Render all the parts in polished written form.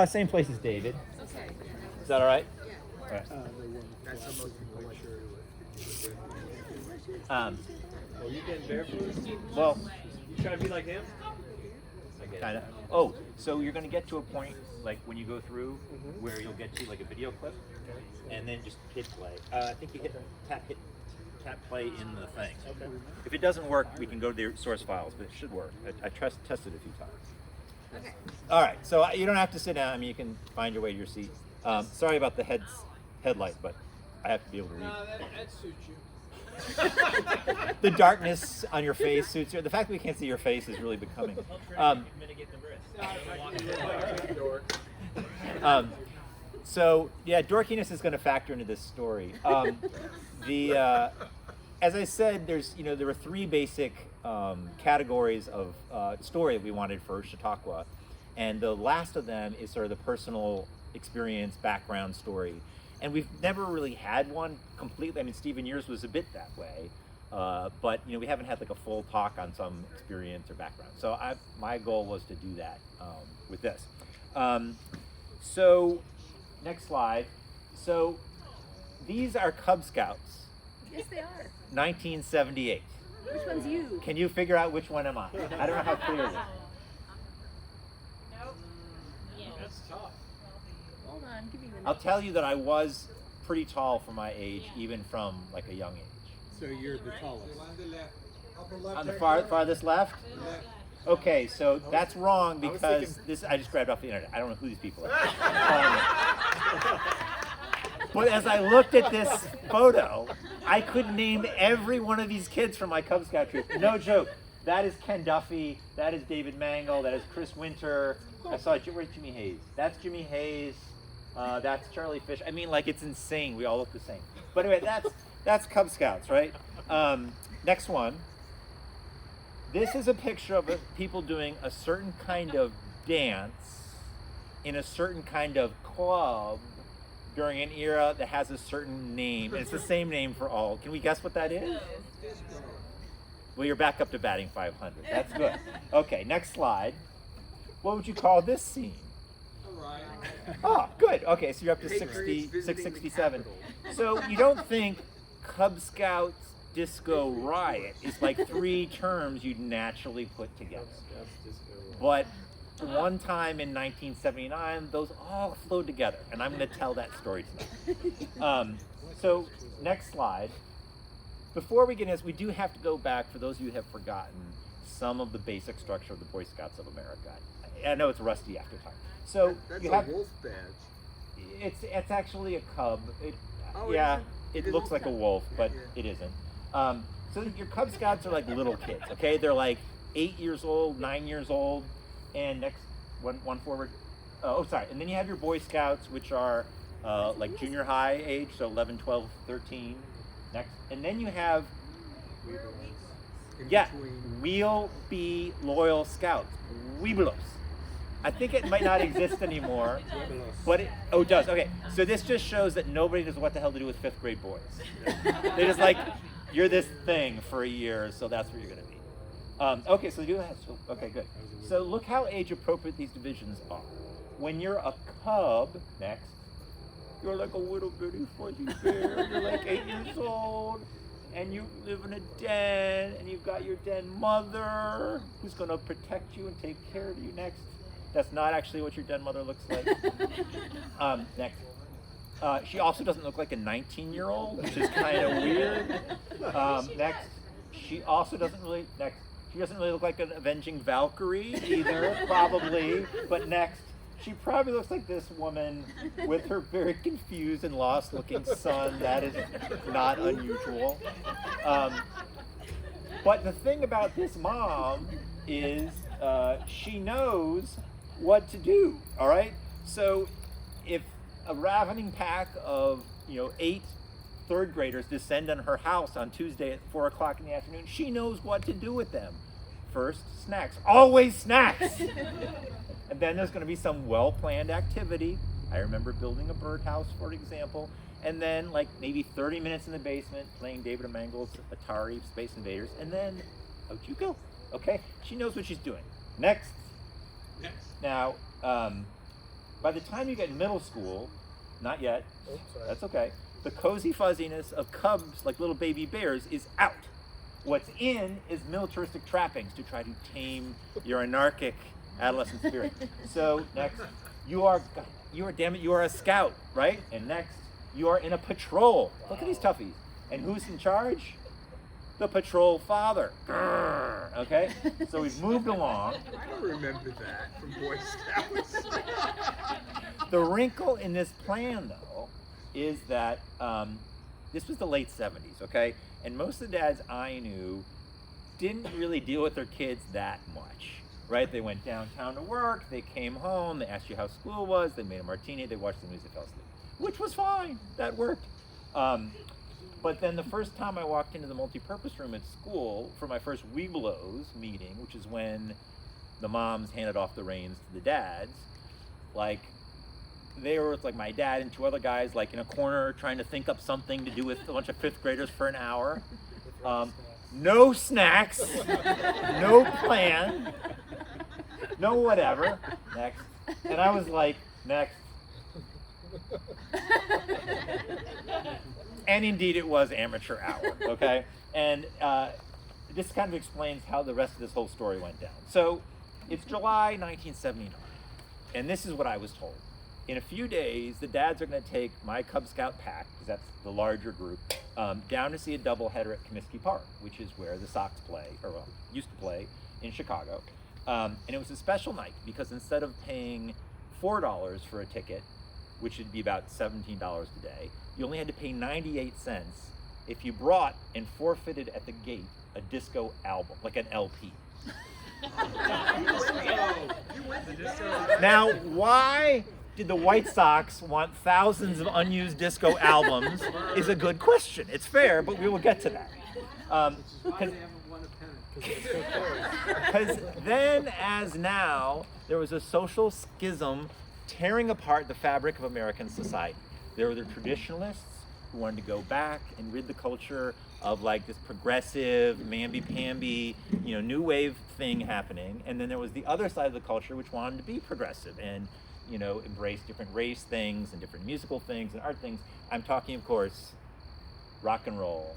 Same place as David. Okay. Is that all right? Yeah. All right. That's the most important shirt. Oh, you getting barefoot? Well, You trying to be like him? I get kind it. of. Oh, so you're going to get to a point, like when you go through, where you'll get to like a video clip, and then just hit play. I think you hit tap play in the thing. Okay. If it doesn't work, we can go to the source files, but it should work. I tested a few times. Okay. All right, so you don't have to sit down. I mean, you can find your way to your seat. Sorry about the headlight, but I have to be able to read. No, that suits you. The darkness on your face suits you. The fact that we can't see your face is really becoming. Mitigate the risk. So yeah, dorkiness is going to factor into this story. As I said, there were three basic categories of story that we wanted for Chautauqua, and the last of them is sort of the personal experience background story. And we've never really had one completely. I mean, Stephen, yours was a bit that way, but we haven't had like a full talk on some experience or background. So my goal was to do that with this. So next slide. So these are Cub Scouts, Yes, they are. 1978. Which one's you? Can you figure out which one am I? I don't know how clear it is. That's tough. Hold on, give me the I'll tell you that I was pretty tall for my age, even from like a young age. So you're the tallest. On the farthest left? Okay, so that's wrong because I just grabbed off the internet. I don't know who these people are. But as I looked at this photo, I could name every one of these kids from my Cub Scout troop. No joke. That is Ken Duffy. That is David Mangle. That is Chris Winter. Where's Jimmy Hayes? That's Jimmy Hayes. That's Charlie Fish. I mean, like, it's insane. We all look the same. But anyway, that's Cub Scouts, right? Next one. This is a picture of people doing a certain kind of dance in a certain kind of club during an era that has a certain name. And it's the same name for all. Can we guess what that is? Well, you're back up to batting 500. That's good. Okay, next slide. What would you call this scene? Oh, good. Okay, so you're up to 667. So you don't think Cub Scouts Disco Riot is like three terms you'd naturally put together. But one time in 1979, those all flowed together, and I'm going to tell that story tonight. So next slide. Before we get into this, we do have to go back, for those of you who have forgotten, some of the basic structure of the Boy Scouts of America. I know it's rusty after time. So That's you a have, wolf badge. it's actually a cub. Oh, Yeah, it it looks like a wolf, but it isn't. So your Cub Scouts are like little kids, okay? They're like 8 years old, 9 years old, and next one forward. Sorry. And then you have your Boy Scouts, which are like junior high age, so 11, 12, 13. Next. And then you have, We'll Be Loyal Scouts, Weebelos. I think it might not exist anymore, but it does. Okay, so this just shows that nobody knows what the hell to do with fifth grade boys. They're just like, you're this thing for a year, so that's where you're going to be. Okay, so do that. Okay, good. So look how age appropriate these divisions are. When you're a cub, next, you're like a little bitty fuzzy bear. You're like 8 years old, and you live in a den, and you've got your den mother who's going to protect you and take care of you. Next. That's not actually what your den mother looks like. Next. She also doesn't look like a 19-year-old, which is kind of weird. Next. She doesn't really look like an avenging Valkyrie either, probably. But next. She probably looks like this woman with her very confused and lost-looking son. That is not unusual. But the thing about this mom is she knows what to do, all right? So if a ravening pack of 8 third graders descend on her house on Tuesday at 4 o'clock in the afternoon, she knows what to do with them. First, snacks. Always snacks! And then there's going to be some well-planned activity. I remember building a birdhouse, for example. And then like maybe 30 minutes in the basement playing David Mangle's Atari Space Invaders. And then out you go. Okay? She knows what she's doing. Next. Now, By the time you get in middle school, not yet, Oops, sorry. that's okay, the cozy fuzziness of cubs like little baby bears is out. What's in is militaristic trappings to try to tame your anarchic adolescent spirit. So next, you are a scout, right? And next, you are in a patrol. Look at these toughies. And who's in charge? The patrol father. Grrr, okay? So we've moved along. I don't remember that from Boy Scouts. The wrinkle in this plan, though, is that this was the late 70s, okay? And most of the dads I knew didn't really deal with their kids that much, right? They went downtown to work, they came home, they asked you how school was, they made a martini, they watched the news, they fell asleep, which was fine. That worked. But then the first time I walked into the multi-purpose room at school for my first Webelos meeting, which is when the moms handed off the reins to the dads, like, they were with like my dad and two other guys like in a corner trying to think up something to do with a bunch of fifth graders for an hour. No snacks, no plan, no whatever. Next. And I was like, next. And indeed it was amateur hour, okay? And this kind of explains how the rest of this whole story went down. So it's July 1979, and this is what I was told. In a few days, the dads are going to take my Cub Scout pack, because that's the larger group, down to see a doubleheader at Comiskey Park, which is where the Sox play, or well, used to play in Chicago. And it was a special night because instead of paying $4 for a ticket, which would be about $17 a day, you only had to pay 98 cents if you brought and forfeited at the gate a disco album, like an LP. Now, why did the White Sox want thousands of unused disco albums is a good question. It's fair, but we will get to that. Because then, as now, there was a social schism tearing apart the fabric of American society. There were the traditionalists who wanted to go back and rid the culture of like this progressive, mamby-pamby, new wave thing happening. And then there was the other side of the culture which wanted to be progressive and, embrace different race things and different musical things and art things. I'm talking, of course, rock and roll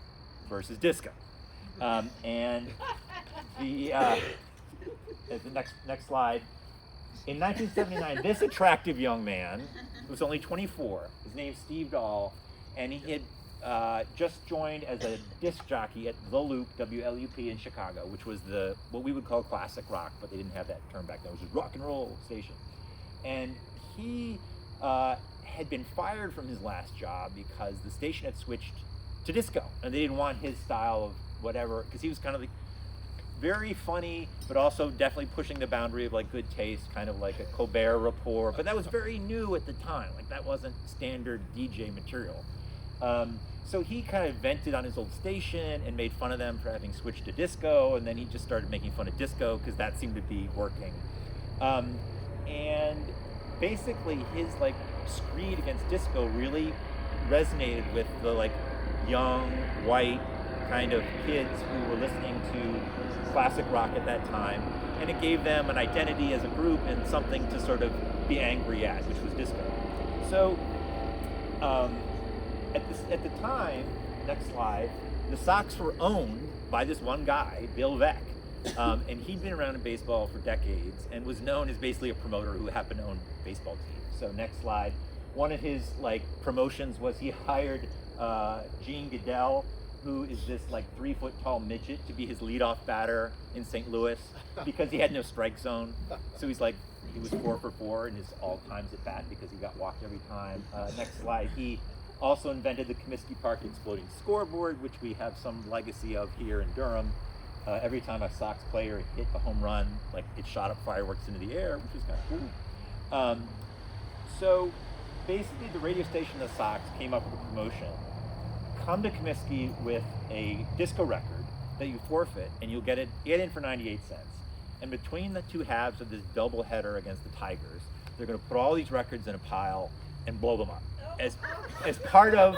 versus disco. And the next slide. In 1979, this attractive young man was only 24. His name's Steve Dahl, and he had just joined as a disc jockey at The Loop, WLUP in Chicago, which was what we would call classic rock, but they didn't have that term back then. It was a rock and roll station. And he had been fired from his last job because the station had switched to disco, and they didn't want his style of whatever, because he was kind of like very funny, but also definitely pushing the boundary of like good taste, kind of like a Colbert Report, but that was very new at the time. Like that wasn't standard DJ material. So he kind of vented on his old station and made fun of them for having switched to disco, and then he just started making fun of disco because that seemed to be working. And basically his like screed against disco really resonated with the like young, white kind of kids who were listening to classic rock at that time, and it gave them an identity as a group and something to sort of be angry at, which was disco. So at the time, next slide, the Sox were owned by this one guy, Bill Veeck, and he'd been around in baseball for decades and was known as basically a promoter who happened to own baseball teams. So next slide, one of his like promotions was he hired Gene Goodell, who is this like 3-foot tall midget, to be his leadoff batter in St. Louis because he had no strike zone. So he was 4 for 4 in his all times at bat because he got walked every time. Next slide, he also invented the Comiskey Park exploding scoreboard, which we have some legacy of here in Durham. Every time a Sox player hit a home run, like it shot up fireworks into the air, which was kind of cool. So basically the radio station of the Sox came up with a promotion. Come to Comiskey with a disco record that you forfeit, and you'll get in for 98 cents. And between the two halves of this double header against the Tigers, they're going to put all these records in a pile and blow them up as part of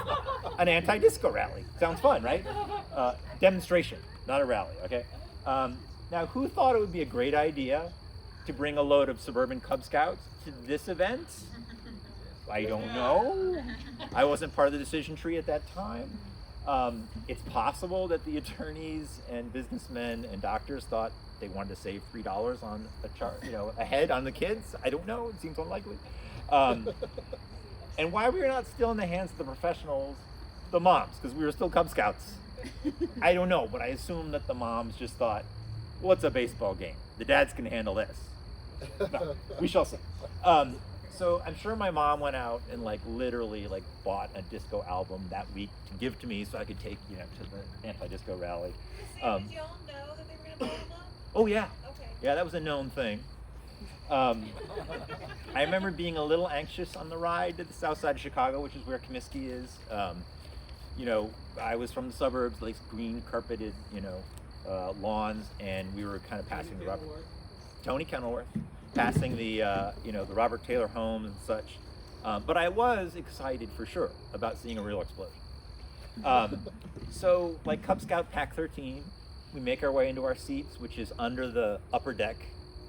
an anti-disco rally. Sounds fun, right? Demonstration, not a rally, okay? Now, who thought it would be a great idea to bring a load of suburban Cub Scouts to this event? I don't know. I wasn't part of the decision tree at that time. It's possible that the attorneys and businessmen and doctors thought they wanted to save $3 on a head on the kids. I don't know. It seems unlikely. And why we were not still in the hands of the professionals, the moms, because we were still Cub Scouts. I don't know, but I assume that the moms just thought, well, it's a baseball game. The dads can handle this. No, we shall see. So I'm sure my mom went out and literally bought a disco album that week to give to me so I could take to the anti-disco rally. Did y'all know that they were gonna blow them up? Oh yeah, Okay. yeah, that was a known thing. I remember being a little anxious on the ride to the south side of Chicago, which is where Comiskey is. I was from the suburbs, like green carpeted, lawns, and we were kind of passing the Tony Kenilworth, passing the the Robert Taylor homes and such. But I was excited for sure about seeing a real explosion. So like Cub Scout Pack 13, we make our way into our seats, which is under the upper deck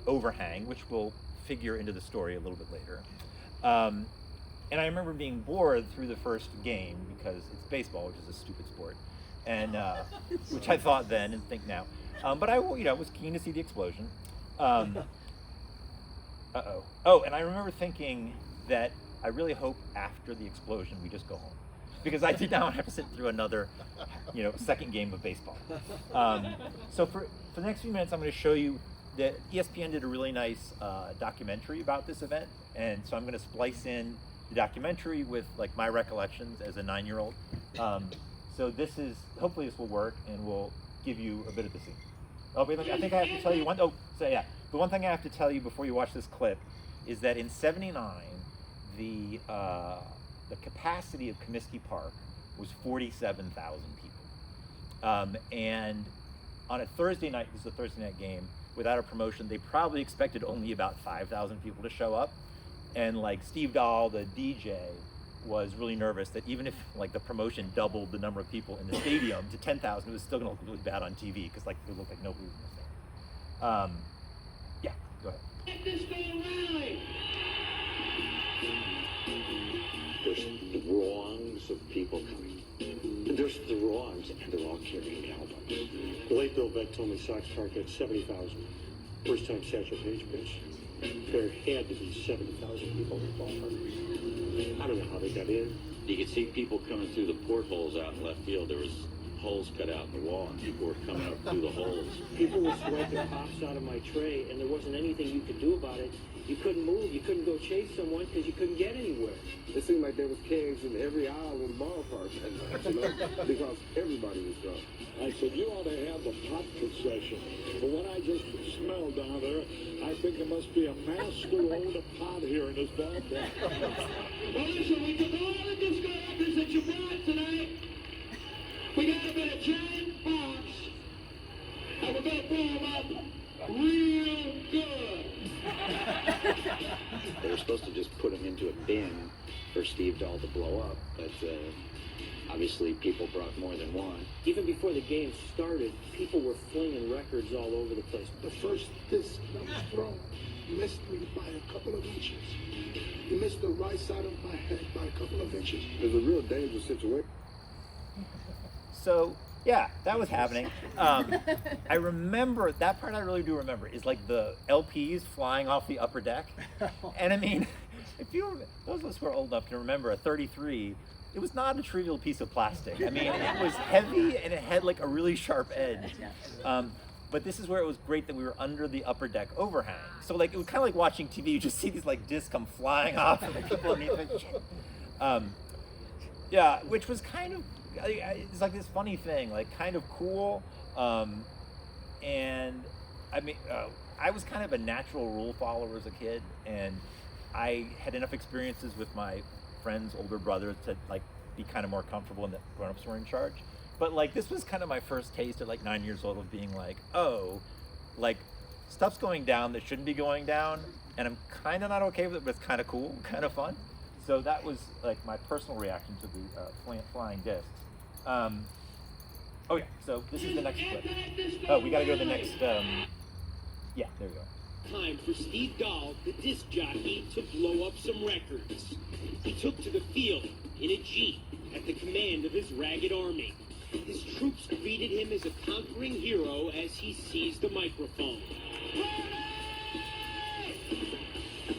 overhang, which will figure into the story a little bit later. And I remember being bored through the first game because it's baseball, which is a stupid sport, and which I thought then and think now. But I was keen to see the explosion. Oh, and I remember thinking that I really hope after the explosion we just go home, because I did not have to sit through another, second game of baseball. So for the next few minutes, I'm going to show you that ESPN did a really nice documentary about this event, and so I'm going to splice in the documentary with my recollections as a 9-year-old. So hopefully this will work, and will give you a bit of the scene. Oh, wait, I think I have to tell you one. Oh, so yeah, the one thing I have to tell you before you watch this clip is that in '79, the capacity of Comiskey Park was 47,000 people, and on a Thursday night, this is a Thursday night game, without a promotion, they probably expected only about 5,000 people to show up, and Steve Dahl, the DJ, was really nervous that even if the promotion doubled the number of people in the stadium to 10,000, it was still going to look really bad on TV because it looked like nobody was in the stadium. Yeah, go ahead. There's the wrongs of people coming. There's the wrongs, and they're all carrying cowboys. The late Bill Beck told me Sox Park had 70,000. First time Satchel Paige pitched. There had to be 70,000 people in the ballpark. I don't know how they got in. You could see people coming through the portholes out in left field. There was holes cut out in the wall, and people were coming up through the holes. People were swiping pops out of my tray, and there wasn't anything you could do about it. You couldn't move. You couldn't go chase someone because you couldn't get anywhere. It seemed like there was kegs in every aisle in the ballpark that night, because everybody was drunk. I said, you ought to have the pot concession. But what I just smelled down there, I think there must be a master load of pot here in this ballpark. Well, listen, we took all the disco records that you brought tonight. We got them in a giant box, and we're going to blow them up real good. They were supposed to just put them into a bin for Steve Dahl to blow up, but obviously people brought more than one. Even before the game started, people were flinging records all over the place. The first disc that was thrown missed me by a couple of inches. He missed the right side of my head by a couple of inches. It was a real dangerous situation. So yeah, that was happening. I remember that part. I really do remember is the LPs flying off the upper deck, and I mean, those of us who are old enough can remember a 33. It was not a trivial piece of plastic. I mean, it was heavy and it had a really sharp edge. But this is where it was great that we were under the upper deck overhang. So it was kind of like watching TV. You just see these discs come flying off and the people underneath it. Yeah, which was kind of, it's this funny thing, kind of cool. And I mean, I was kind of a natural rule follower as a kid, and I had enough experiences with my friends' older brothers to be kind of more comfortable, and that grown-ups were in charge. But this was kind of my first taste at 9 years old of being stuff's going down that shouldn't be going down, and I'm kind of not okay with it, but it's kind of cool, kind of fun. So that was my personal reaction to the flying discs. Oh yeah, so this is the next clip. Oh, we gotta go to the next, yeah, there we go. Time for Steve Dahl, the disc jockey, to blow up some records. He took to the field in a Jeep at the command of his ragged army. His troops greeted him as a conquering hero as he seized the microphone.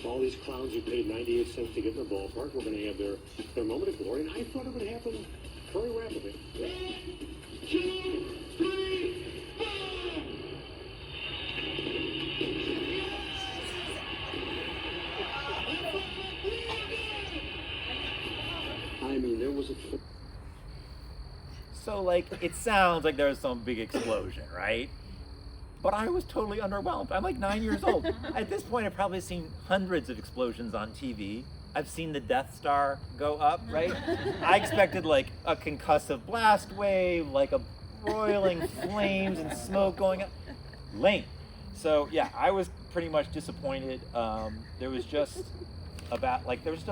All these clowns who paid 98 cents to get in the ballpark were going to have their moment of glory, and I thought it would happen very rapidly. 1, 2, 3, 4! I mean, there was a... So, like, it sounds like there was some big explosion, right? But I was totally underwhelmed. I'm like 9 years old. At this point, I've probably seen hundreds of explosions on TV. I've seen the Death Star go up, right? I expected like a concussive blast wave, like a broiling flames and smoke going up. Lame. So yeah, I was pretty much disappointed. There was just a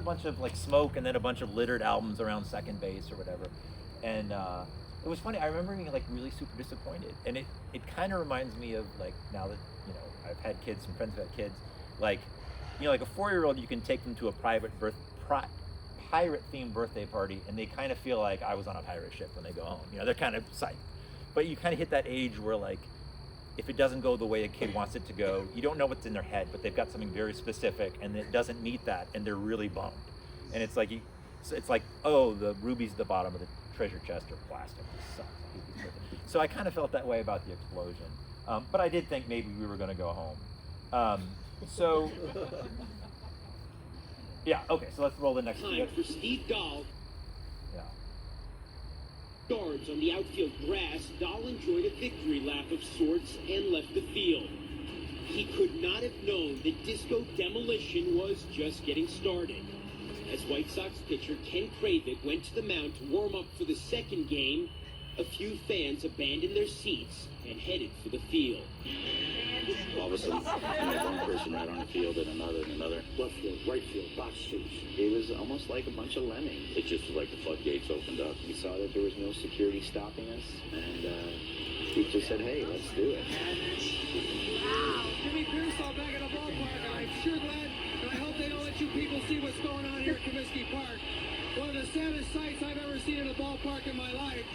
bunch of like smoke and then a bunch of littered albums around second base or whatever. And it was funny. I remember being like really super disappointed, and it kind of reminds me of like now that I've had kids, some friends have had kids, like like a 4-year-old, you can take them to a pirate-themed birthday party, and they kind of feel like I was on a pirate ship when they go home. They're kind of psyched, but you kind of hit that age where like if it doesn't go the way a kid wants it to go, you don't know what's in their head, but they've got something very specific, and it doesn't meet that, and they're really bummed. And it's like oh, the rubies at the bottom of the treasure chest are plastic. This sucks. So I kind of felt that way about the explosion. But I did think maybe we were going to go home. So, yeah, okay, so let's roll the next Time for Steve Dahl. Yeah. Guards on the outfield grass, Dahl enjoyed a victory lap of sorts and left the field. He could not have known that disco demolition was just getting started. As White Sox pitcher Ken Kravitz went to the mound to warm up for the second game, a few fans abandoned their seats and headed for the field. All of a sudden, one person right on the field and another. Left field, right field, box seats. It was almost like a bunch of lemmings. It just was like the floodgates opened up. We saw that there was no security stopping us, and we just said, hey, let's do it. Jimmy Pearsall back at the ballpark, and I'm sure glad, and I hope they don't let you people see what's going on here at Comiskey Park. One of the saddest sights I've ever seen in a ballpark in my life.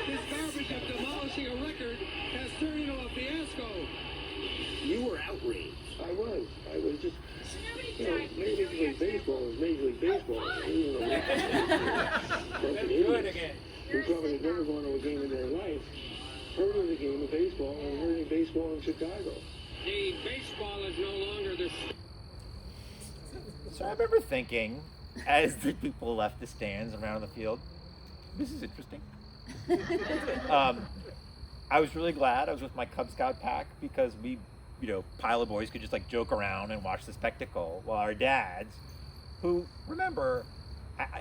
This garbage of demolishing a record has turned into a fiasco. You were outraged. I was just, Major League Baseball is Major League Baseball. You probably have never gone to a game in their life, heard of the game of baseball, and heard of baseball in Chicago. The baseball is no longer the... So I remember thinking, as the people left the stands around the field, this is interesting. I was really glad I was with my Cub Scout pack because we, pile of boys could just like joke around and watch the spectacle while our dads, who, remember,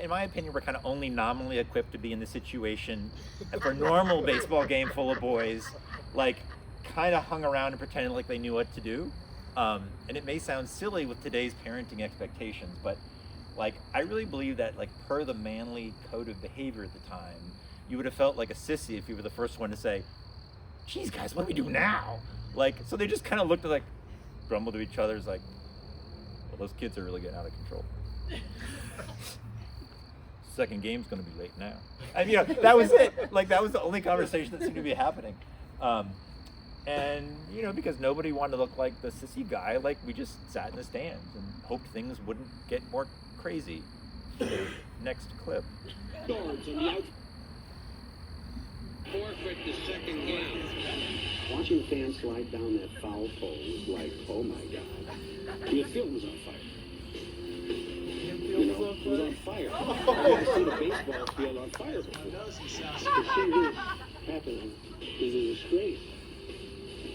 in my opinion, were kind of only nominally equipped to be in the situation for a normal baseball game full of boys, like kind of hung around and pretended like they knew what to do. And it may sound silly with today's parenting expectations, but like I really believe that like per the manly code of behavior at the time, you would have felt like a sissy if you were the first one to say, geez guys, what do we do now? Like, so they just kind of looked at like, grumbled to each other, it's like, well, those kids are really getting out of control. Second game's gonna be late now. And that was it. Like that was the only conversation that seemed to be happening. And because nobody wanted to look like the sissy guy, like we just sat in the stands and hoped things wouldn't get more crazy. Next clip. Guards on the out... Forfeit the second game. Watching fans slide down that foul pole was like, oh my God. The field was on fire. It was on fire. I've never seen a baseball field on fire before. To see this happening is a disgrace.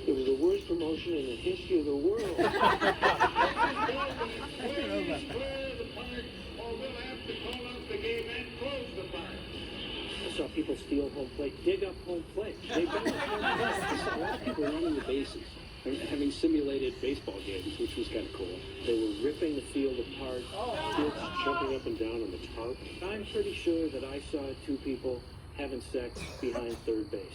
It was the worst promotion in the history of the world. I saw people steal home plate, dig up home plate. They dug up home plate. I saw a lot of people running the bases, having simulated baseball games, which was kind of cool. They were ripping the field apart, kids jumping up and down on the tarp. I'm pretty sure that I saw two people having sex behind third base.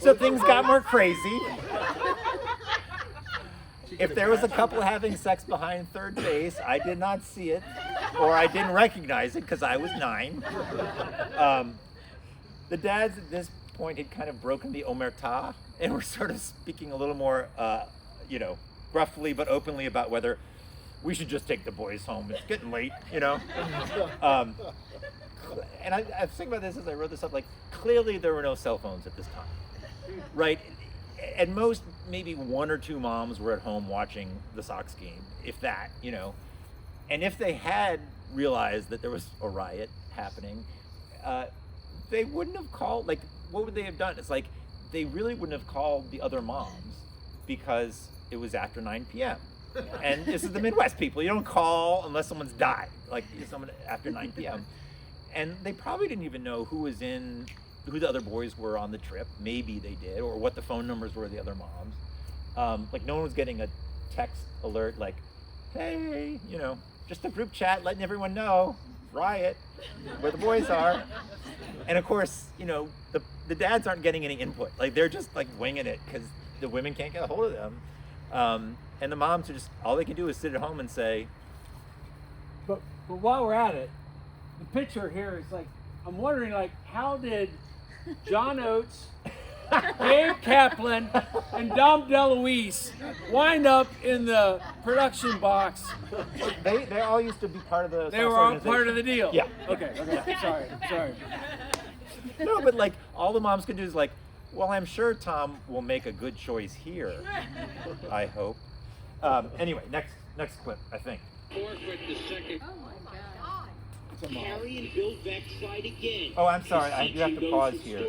So things got more crazy. If there was a couple having sex behind third base, I did not see it, or I didn't recognize it because I was 9. The dads at this point had kind of broken the omerta and were sort of speaking a little more, gruffly but openly about whether we should just take the boys home. It's getting late, And I was thinking about this as I wrote this up. Like, clearly there were no cell phones at this time, right? At most, maybe 1 or 2 moms were at home watching the Sox game, if that, And if they had realized that there was a riot happening, they wouldn't have called. Like, what would they have done? It's like they really wouldn't have called the other moms because it was after 9 p.m. And this is the Midwest, people. You don't call unless someone's died, like someone after 9 p.m. And they probably didn't even know who the other boys were on the trip. Maybe they did, or what the phone numbers were of the other moms. Like, no one was getting a text alert like, hey, just a group chat letting everyone know, Riot, where the boys are. And of course, the dads aren't getting any input. Like, they're just like winging it because the women can't get a hold of them. And the moms are just, all they can do is sit at home and say. But while we're at it, the picture here is like, I'm wondering, like, how did John Oates, Dave Kaplan, and Dom DeLuise wind up in the production box? They all used to be part of the. They were all part of the deal. Yeah. Okay. Sorry. No, but like, all the moms could do is like, well, I'm sure Tom will make a good choice here. I hope. Anyway, next clip, I think. Forfeit the second. Oh my God. Harry and Bill Beck slide again. Oh, I'm sorry. I do have to pause here.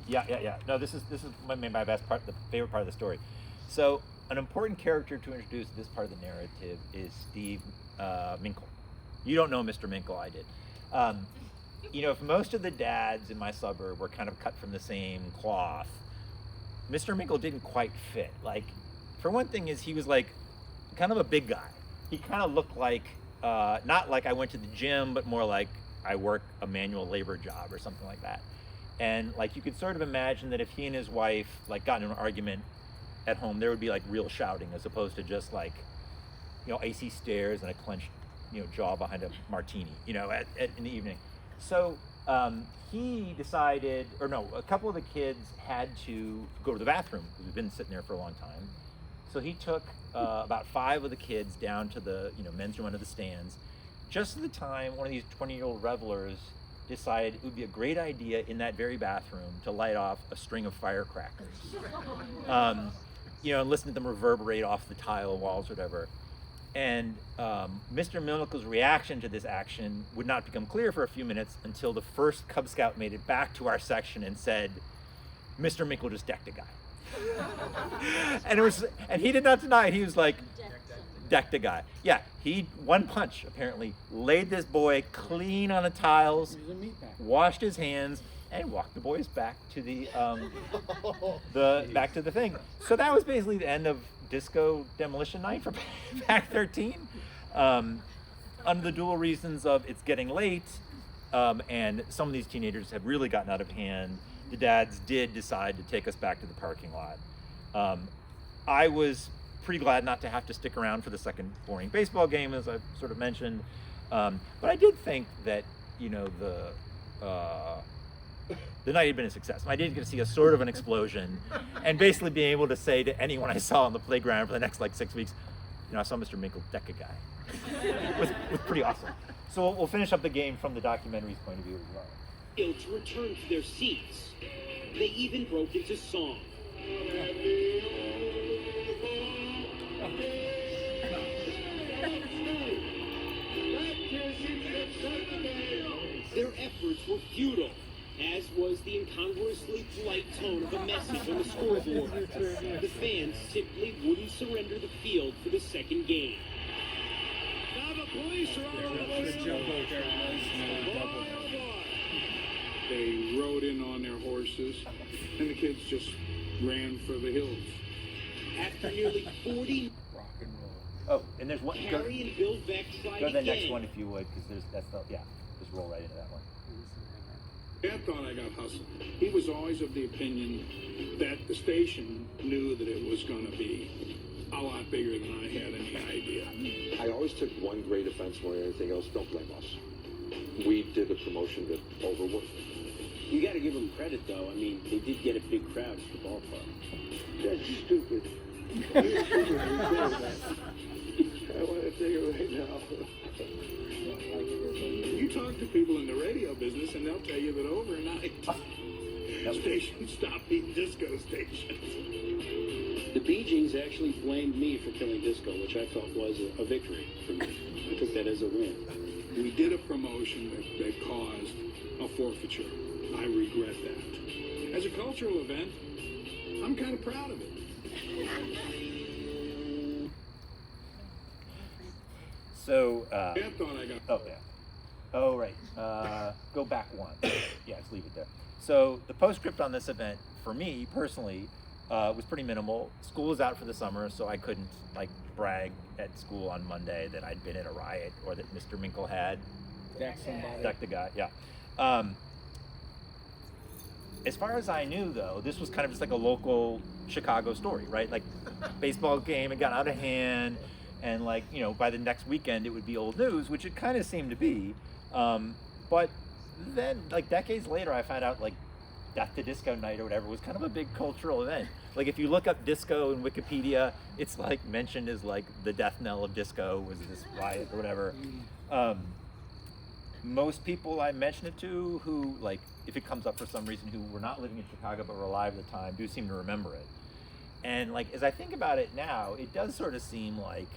Yeah. No, this is my best part, the favorite part of the story. So, an important character to introduce this part of the narrative is Steve Minkle. You don't know Mr. Minkle, I did. If most of the dads in my suburb were kind of cut from the same cloth, Mr. Minkle didn't quite fit. Like, for one thing, he was like kind of a big guy. He kind of looked like, not like I went to the gym, but more like I work a manual labor job or something like that. And like, you could sort of imagine that if he and his wife like got in an argument at home, there would be like real shouting as opposed to just like, icy stares and a clenched, jaw behind a martini, in the evening. So he decided, a couple of the kids had to go to the bathroom because we've been sitting there for a long time. So he took about 5 of the kids down to the men's room under the stands. Just at the time, one of these 20-year-old revelers decided it would be a great idea in that very bathroom to light off a string of firecrackers. And listen to them reverberate off the tile walls or whatever. And Mr. Minkle's reaction to this action would not become clear for a few minutes until the first Cub Scout made it back to our section and said, Mr. Minkle just decked a guy. and he did not deny it. He was like, decked a guy. Yeah, he, one punch, apparently, laid this boy clean on the tiles, washed his hands, and walked the boys back to the back to the thing. So that was basically the end of Disco Demolition Night for Pack 13. Under the dual reasons of it's getting late, and some of these teenagers have really gotten out of hand, the dads did decide to take us back to the parking lot. I was pretty glad not to have to stick around for the second boring baseball game, as I've sort of mentioned. But I did think that, the night had been a success. I did get to see a sort of an explosion, and basically being able to say to anyone I saw on the playground for the next 6 weeks, I saw Mr. Minkle deck a guy. was pretty awesome. So we'll finish up the game from the documentary's point of view as well. To return to their seats. They even broke into song. Their efforts were futile, as was the incongruously polite tone of the message on the scoreboard. The fans simply wouldn't surrender the field for the second game. Now the police are all over They rode in on their horses, and the kids just ran for the hills. After nearly 40... Oh, and there's one. Go, Harry and Bill Beck tried go to the again. next one if you would, because that's the Just roll right into that one. Dad thought I got hustled. He was always of the opinion that the station knew that it was going to be a lot bigger than I had any idea. I always took one great offense more than anything else. Don't blame us. We did a promotion that overworked. You got to give them credit, though. I mean, they did get a big crowd at the ballpark. That's stupid. You're stupid when you say that. I want to tell you right now. You talk to people in the radio business, and they'll tell you that overnight, stations stopped being disco stations. The Bee Gees actually blamed me for killing disco, which I felt was a victory for me. I took that as a win. We did a promotion that caused a forfeiture. I regret that. As a cultural event, I'm kind of proud of it. So, Dad thought I got. oh yeah. Oh right. Go back one. Yeah, let's leave it there. So the postscript on this event, for me personally, was pretty minimal. School was out for the summer, so I couldn't like brag at school on Monday that I'd been at a riot or that Mr. Minkle had decked the guy. Yeah. As far as I knew, though, this was kind of just like a local Chicago story, right? Like, baseball game, it got out of hand, and like, you know, by the next weekend, it would be old news, which it kind of seemed to be. But then, like, decades later, I found out, like, Death to Disco Night or whatever was kind of a big cultural event. Like, if you look up disco in Wikipedia, it's, like, mentioned as, like, the death knell of disco was this riot or whatever. Most people I mention it to who, like, if it comes up for some reason, who were not living in Chicago but were alive at the time, do seem to remember it. And, like, as I think about it now, it does sort of seem like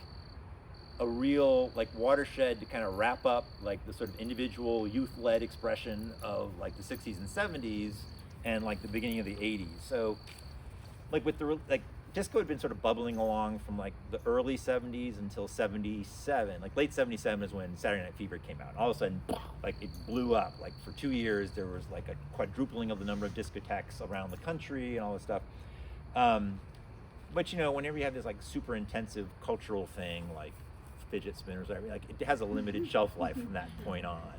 a real, like, watershed to kind of wrap up, like, the sort of individual youth-led expression of, like, the 60s and 70s and, like, the beginning of the 80s. So, like, with the, like, disco had been sort of bubbling along from like the early 70s until 77. Like late 77 is when Saturday Night Fever came out. All of a sudden, like it blew up. Like for 2 years, there was like a quadrupling of the number of discotheques around the country and all this stuff. But you know, whenever you have this like super intensive cultural thing, like fidget spinners, or like it has a limited shelf life from that point on.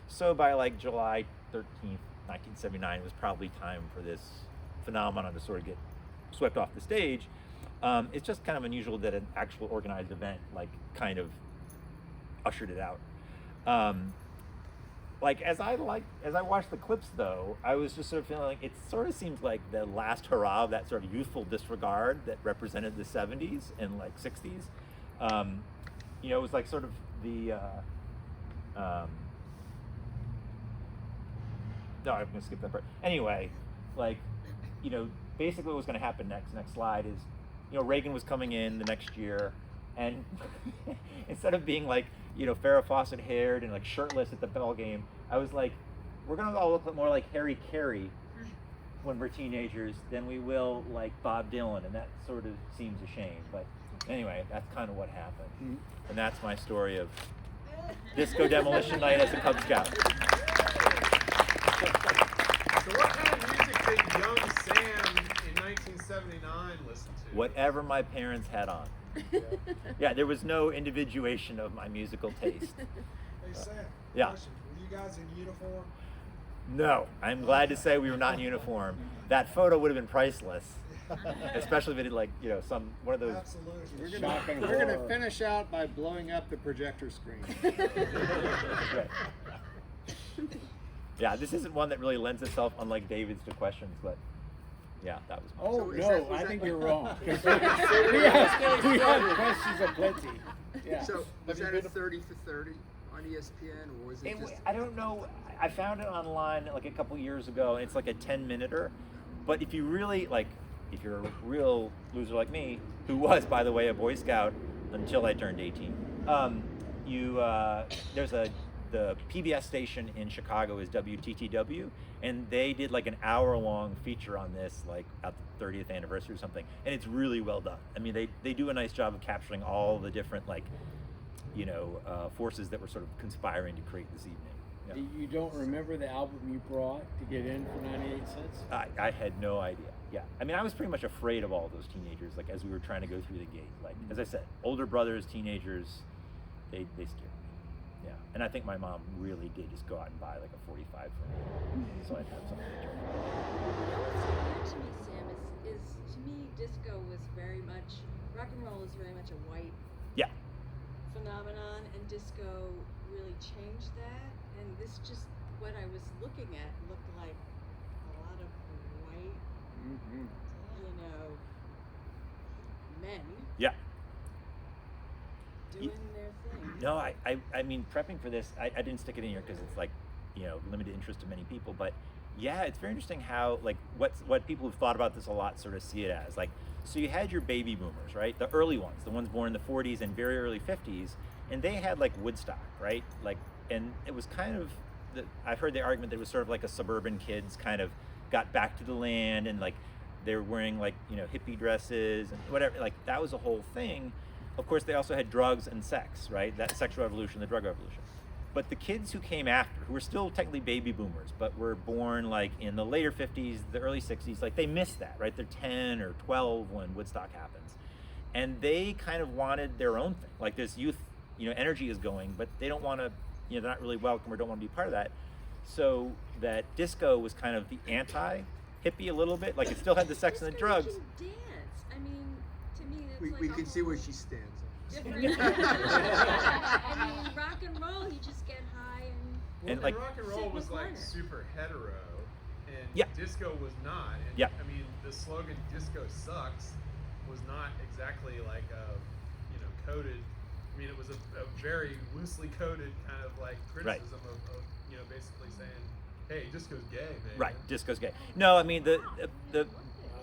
So by like July 13th, 1979, it was probably time for this phenomenon to sort of get swept off the stage. It's just kind of unusual that an actual organized event like kind of ushered it out. Like as I watched the clips though, I was just sort of feeling like it sort of seems like the last hurrah of that sort of youthful disregard that represented the 70s and like 60s. You know, it was like sort of the no, I'm gonna skip that part. Anyway, like, you know, basically what was going to happen next slide is, you know, Reagan was coming in the next year, and instead of being like, you know, Farrah Fawcett haired and like shirtless at the ball game, I was like, we're going to all look more like Harry Carey when we're teenagers than we will like Bob Dylan, and that sort of seems a shame. But anyway, that's kind of what happened, and that's my story of disco demolition night as a Cub Scout. So what kind of music did young Sam in 1979 listen to? Whatever my parents had on. Yeah, there was no individuation of my musical taste. Hey Sam, yeah. question. Were you guys in uniform? No, I'm glad to say we were not in uniform. That photo would have been priceless, especially if it had like, you know, one of those. Absolutely. We're gonna finish out by blowing up the projector screen. Right. Yeah, this isn't one that really lends itself, unlike David's, to questions, but yeah, that was mine. Oh, no, I think you're wrong. we have questions aplenty. Yeah. So was that a 30 for 30 on ESPN, or was it just... I don't know. I found it online like a couple years ago, and it's like a 10-minuter. But if you really, like, if you're a real loser like me, who was, by the way, a Boy Scout until I turned 18, there's the PBS station in Chicago is WTTW, and they did like an hour-long feature on this, like at the 30th anniversary or something, and it's really well done. I mean, they do a nice job of capturing all the different, like, you know, forces that were sort of conspiring to create this evening. Yeah. You don't remember the album you brought to get in for 98 cents? I had no idea. Yeah, I mean, I was pretty much afraid of all those teenagers, like, as we were trying to go through the gate. Like, as I said, older brothers, teenagers, they scared me. Yeah, and I think my mom really did just go out and buy, like, a 45 for me, so I'd have something to drink. What's weird to me, Sam, is to me, disco was very much, rock and roll is very much a white Yeah. phenomenon, and disco really changed that. And this just, what I was looking at looked like a lot of white, you know, men Yeah. doing their thing. No, I mean, prepping for this, I didn't stick it in here because it's like, you know, limited interest to many people. But yeah, it's very interesting how, like, what people who've thought about this a lot sort of see it as. Like, so you had your baby boomers, right? The early ones, the ones born in the 40s and very early 50s, and they had like Woodstock, right? Like, and it was kind of, I've heard the argument that it was sort of like a suburban kids kind of got back to the land, and like they were wearing like, you know, hippie dresses and whatever. Like, that was a whole thing. Of course, they also had drugs and sex, right? That sexual revolution, the drug revolution. But the kids who came after, who were still technically baby boomers, but were born like in the later 50s, the early 60s, like they missed that, right? They're 10 or 12 when Woodstock happens. And they kind of wanted their own thing. Like, this youth, you know, energy is going, but they don't want to, you know, they're not really welcome or don't want to be part of that. So that disco was kind of the anti-hippie a little bit. Like, it still had the sex and the drugs. Dance. I mean, to me, that's like We a can see whole where she stands. different. I mean, rock and roll, you just get high and. And like, rock and roll sit in was the like corner. super hetero, and Yeah. disco was not. And Yeah. I mean, the slogan "disco sucks" was not exactly like a, you know, coded. I mean, it was a very loosely coded kind of like criticism of, you know, basically saying, "Hey, disco's gay, man." right, disco's gay. No, I mean, the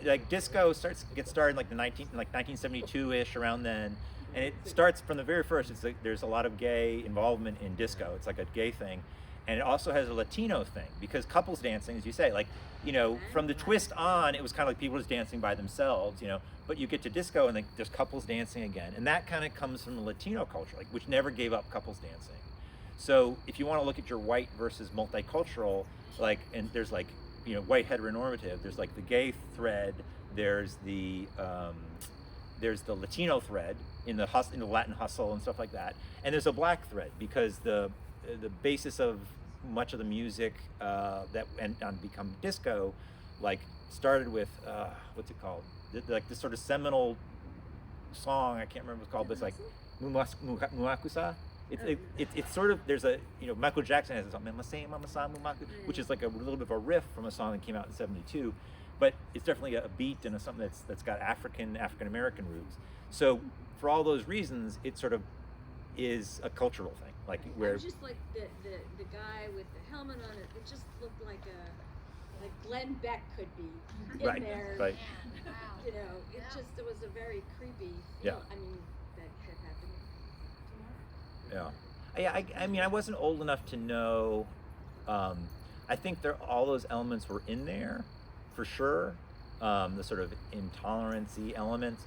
like disco gets started in like 1972-ish, around then. And it starts from the very first. It's like there's a lot of gay involvement in disco. It's like a gay thing, and it also has a Latino thing, because couples dancing, as you say, like, you know, from the twist on, it was kind of like people just dancing by themselves, you know. But you get to disco, and there's couples dancing again, and that kind of comes from the Latino culture, like, which never gave up couples dancing. So if you want to look at your white versus multicultural, like, and there's like, you know, white heteronormative. There's like the gay thread. There's the Latino thread in the Latin hustle and stuff like that, and there's a black thread, because the basis of much of the music that went on to become disco, like, started with what's it called? Like this sort of seminal song, I can't remember what it's called, but it's like Muakusa. It's sort of, there's a, you know, Michael Jackson has a song, which is like a little bit of a riff from a song that came out in '72. But it's definitely a beat and something that's got African American roots. So for all those reasons, it sort of is a cultural thing. Like, where It was just like the guy with the helmet on it. It just looked like Glenn Beck could be in Right, there. right. You know, it was a very creepy feel. I mean, that could happen tomorrow. Yeah, I mean, I wasn't old enough to know. I think all those elements were in there, for sure. The sort of intolerance-y elements,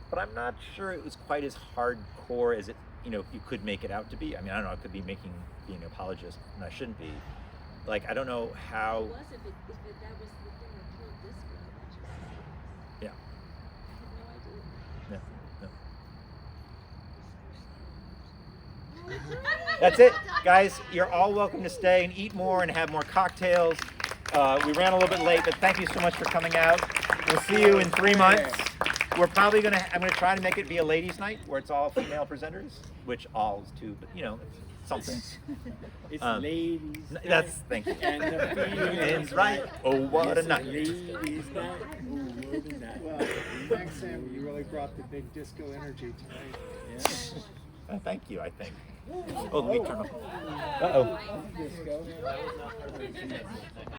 but I'm not sure it was quite as hardcore as it, you know, you could make it out to be. I mean, I don't know. I could be being an apologist, and I shouldn't be. Like, I don't know how. It was if that was the thing that killed disco. Yeah. I had no idea. No. That's it, guys. You're all welcome to stay and eat more and have more cocktails. We ran a little bit late, but thank you so much for coming out. We'll see you in 3 months. We're probably I'm gonna try to make it be a ladies' night where it's all female presenters, which all is too, but you know, it's something. It's ladies. Thank you. And the feeling's right. Oh, what a night. Ladies' night. Oh, what a night. Well, thanks, Sam. You really brought the big disco energy tonight. Yeah. Thank you, I think. Oh, let me turn off. Uh-oh. Disco.